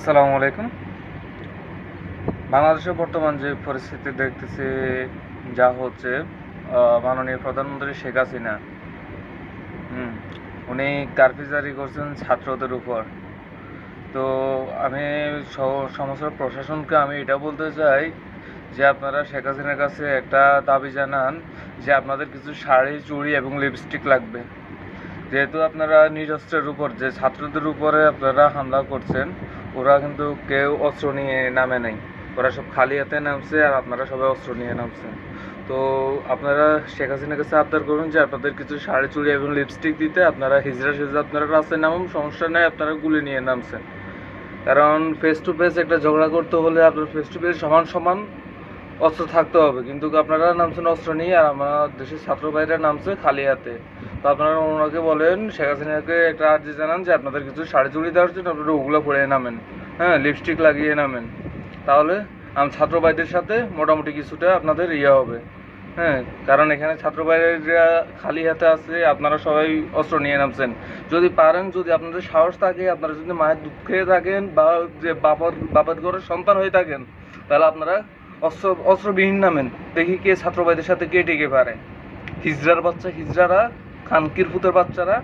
আসসালামু আলাইকুম। বাংলাদেশের বর্তমান যে পরিস্থিতি দেখতেছি, যা হচ্ছে, মাননীয় প্রধানমন্ত্রী শেখ হাসিনা হুম উনি কারফিউ জারি করছেন ছাত্রদের উপর। তো আমি সমস্ত প্রশাসনকে আমি এটা বলতে চাই যে আপনারা শেখ হাসিনার কাছে একটা দাবি জানান যে আপনাদের কিছু শাড়ি, চুড়ি এবং লিপস্টিক লাগবে। যেহেতু আপনারা নিরস্ত্রের উপর যে ছাত্রদের উপরে আপনারা হামলা করছেন, ওরা কিন্তু কেউ অস্ত্র নিয়ে নামে নাই, ওরা সব খালি হাতে নামছে, আর আপনারা সবাই অস্ত্র নিয়ে নামছেন। তো আপনারা শেখ হাসিনার কাছে আবদার করুন যে আপনাদের কিছু শাড়ি, চুড়ি এবং লিপস্টিক দিতে। আপনারা হিজড়া সেজে আপনারা রাস্তায় নামুন, সমস্যা নেই, আপনারা গুলি নিয়ে নামছেন। কারণ ফেস টু ফেস একটা ঝগড়া করতে হলে আপনার ফেস টু ফেস সমান সমান অস্ত্র থাকতে হবে, কিন্তু আপনারা নামছেন অস্ত্র নিয়ে, আর আমার দেশের ছাত্র ভাইরা নামছে খালি হাতে। তো আপনারা ওনাকে বলেন, শেখ হাসিনাকে একটা আর্জি জানান যে আপনাদের কিছু শাড়ি চুড়ি দেওয়ার জন্য আপনারা ওগুলো পরে নামেন, হ্যাঁ, লিপস্টিক লাগিয়ে নামেন। তাহলে ছাত্র ভাইদের সাথে মোটামুটি কিছুটা আপনাদের হবে, হ্যাঁ। কারণ এখানে ছাত্র ভাইরা খালি হাতে আছে, আপনারা সবাই অস্ত্র নিয়ে নামছেন। যদি পারেন, যদি আপনাদের সাহস থাকে, আপনারা যদি মায়ের দুঃখে থাকেন বা যে বাবার ঘরের সন্তান হয়ে থাকেন, তাহলে আপনারা অস্ত্রবিহীন নামেন। দেখি কে ছাত্র ভাইদের সাথে কে টিকে পারে। হিজড়ার বাচ্চা, হিজড়ারা, খানকির পুতের বাচ্চারা